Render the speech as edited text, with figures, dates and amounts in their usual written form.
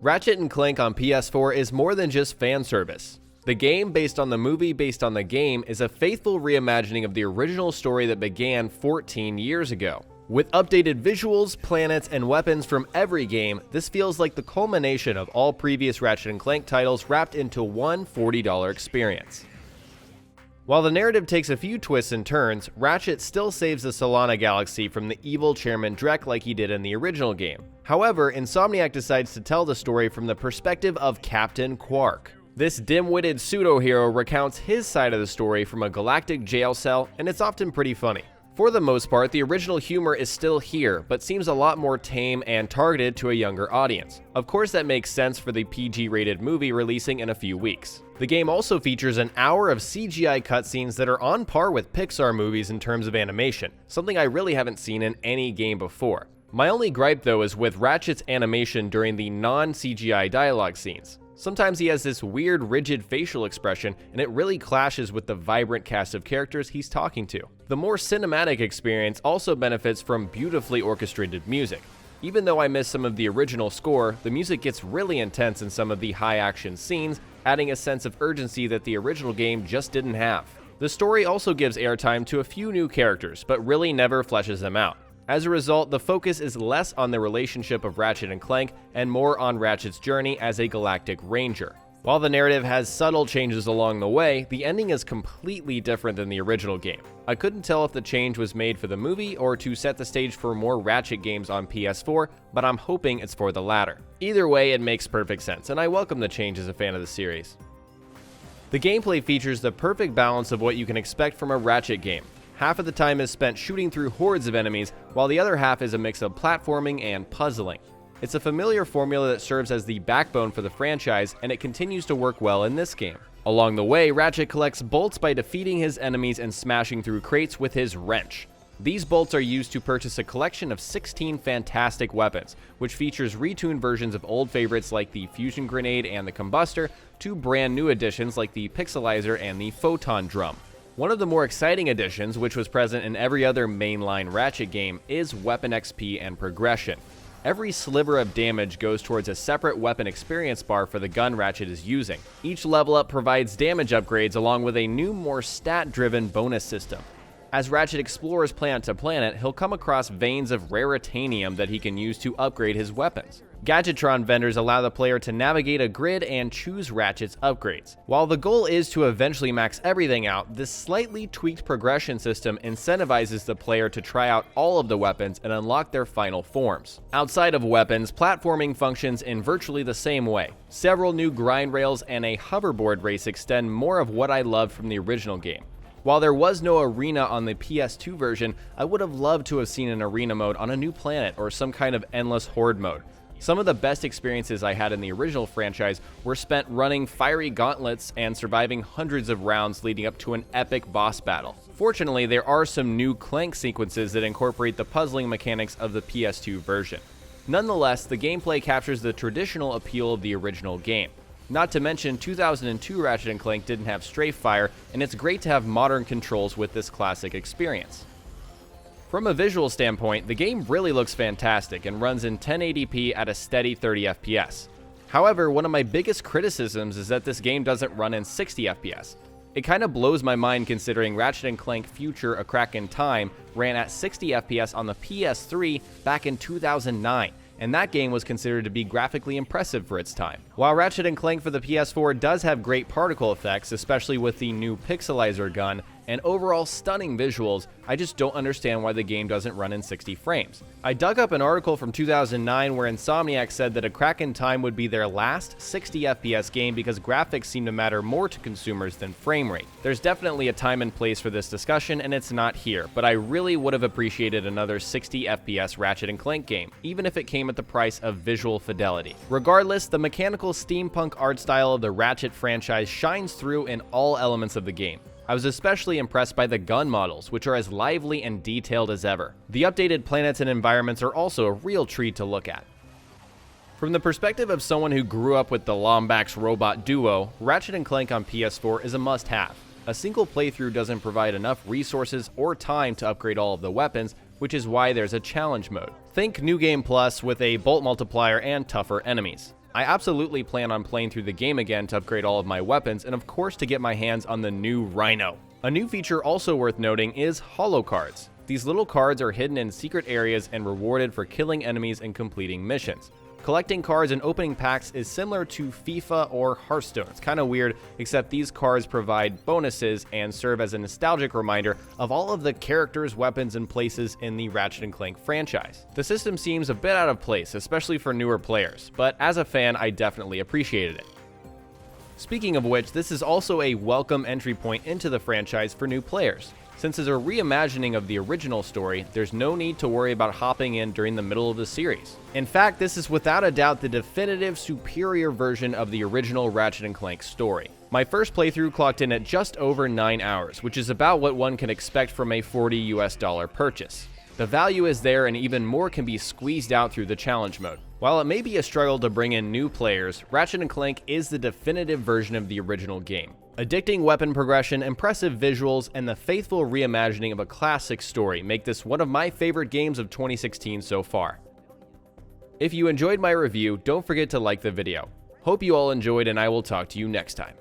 Ratchet & Clank on PS4 is more than just fan service. The game, based on the movie based on the game, is a faithful reimagining of the original story that began 14 years ago. With updated visuals, planets, and weapons from every game, this feels like the culmination of all previous Ratchet & Clank titles wrapped into one $40 experience. While the narrative takes a few twists and turns, Ratchet still saves the Solana Galaxy from the evil Chairman Drek like he did in the original game. However, Insomniac decides to tell the story from the perspective of Captain Quark. This dim-witted pseudo-hero recounts his side of the story from a galactic jail cell, and it's often pretty funny. For the most part, the original humor is still here, but seems a lot more tame and targeted to a younger audience. Of course, that makes sense for the PG-rated movie releasing in a few weeks. The game also features an hour of CGI cutscenes that are on par with Pixar movies in terms of animation, something I really haven't seen in any game before. My only gripe though is with Ratchet's animation during the non-CGI dialogue scenes. Sometimes he has this weird, rigid facial expression, and it really clashes with the vibrant cast of characters he's talking to. The more cinematic experience also benefits from beautifully orchestrated music. Even though I miss some of the original score, the music gets really intense in some of the high-action scenes, adding a sense of urgency that the original game just didn't have. The story also gives airtime to a few new characters, but really never fleshes them out. As a result, the focus is less on the relationship of Ratchet and Clank and more on Ratchet's journey as a galactic ranger. While the narrative has subtle changes along the way, the ending is completely different than the original game. I couldn't tell if the change was made for the movie or to set the stage for more Ratchet games on PS4, but I'm hoping it's for the latter. Either way, it makes perfect sense, and I welcome the change as a fan of the series. The gameplay features the perfect balance of what you can expect from a Ratchet game. Half of the time is spent shooting through hordes of enemies, while the other half is a mix of platforming and puzzling. It's a familiar formula that serves as the backbone for the franchise, and it continues to work well in this game. Along the way, Ratchet collects bolts by defeating his enemies and smashing through crates with his wrench. These bolts are used to purchase a collection of 16 fantastic weapons, which features retuned versions of old favorites like the Fusion Grenade and the Combustor, to brand new additions like the Pixelizer and the Photon Drum. One of the more exciting additions, which was present in every other mainline Ratchet game, is weapon XP and progression. Every sliver of damage goes towards a separate weapon experience bar for the gun Ratchet is using. Each level up provides damage upgrades along with a new, more stat-driven bonus system. As Ratchet explores planet to planet, he'll come across veins of raritanium that he can use to upgrade his weapons. Gadgetron vendors allow the player to navigate a grid and choose Ratchet's upgrades. While the goal is to eventually max everything out, this slightly tweaked progression system incentivizes the player to try out all of the weapons and unlock their final forms. Outside of weapons, platforming functions in virtually the same way. Several new grind rails and a hoverboard race extend more of what I loved from the original game. While there was no arena on the PS2 version, I would have loved to have seen an arena mode on a new planet or some kind of endless horde mode. Some of the best experiences I had in the original franchise were spent running fiery gauntlets and surviving hundreds of rounds leading up to an epic boss battle. Fortunately, there are some new Clank sequences that incorporate the puzzling mechanics of the PS2 version. Nonetheless, the gameplay captures the traditional appeal of the original game. Not to mention, 2002 Ratchet & Clank didn't have strafe fire, and it's great to have modern controls with this classic experience. From a visual standpoint, the game really looks fantastic and runs in 1080p at a steady 30 FPS. However, one of my biggest criticisms is that this game doesn't run in 60 FPS. It kind of blows my mind considering Ratchet & Clank Future: A Crack in Time ran at 60 FPS on the PS3 back in 2009. And that game was considered to be graphically impressive for its time. While Ratchet & Clank for the PS4 does have great particle effects, especially with the new Pixelizer gun, and overall stunning visuals, I just don't understand why the game doesn't run in 60 frames. I dug up an article from 2009 where Insomniac said that A Crack in Time would be their last 60 FPS game because graphics seem to matter more to consumers than frame rate. There's definitely a time and place for this discussion, and it's not here, but I really would have appreciated another 60 FPS Ratchet & Clank game, even if it came at the price of visual fidelity. Regardless, the mechanical steampunk art style of the Ratchet franchise shines through in all elements of the game. I was especially impressed by the gun models, which are as lively and detailed as ever. The updated planets and environments are also a real treat to look at. From the perspective of someone who grew up with the Lombax robot duo, Ratchet & Clank on PS4 is a must-have. A single playthrough doesn't provide enough resources or time to upgrade all of the weapons, which is why there's a challenge mode. Think New Game Plus with a bolt multiplier and tougher enemies. I absolutely plan on playing through the game again to upgrade all of my weapons, and of course to get my hands on the new Rhino. A new feature also worth noting is holo cards. These little cards are hidden in secret areas and rewarded for killing enemies and completing missions. Collecting cards and opening packs is similar to FIFA or Hearthstone. It's kind of weird, except these cards provide bonuses and serve as a nostalgic reminder of all of the characters, weapons, and places in the Ratchet & Clank franchise. The system seems a bit out of place, especially for newer players, but as a fan, I definitely appreciated it. Speaking of which, this is also a welcome entry point into the franchise for new players. Since it's a reimagining of the original story, there's no need to worry about hopping in during the middle of the series. In fact, this is without a doubt the definitive superior version of the original Ratchet & Clank story. My first playthrough clocked in at just over 9 hours, which is about what one can expect from a $40 US purchase. The value is there, and even more can be squeezed out through the challenge mode. While it may be a struggle to bring in new players, Ratchet & Clank is the definitive version of the original game. Addicting weapon progression, impressive visuals, and the faithful reimagining of a classic story make this one of my favorite games of 2016 so far. If you enjoyed my review, don't forget to like the video. Hope you all enjoyed, and I will talk to you next time.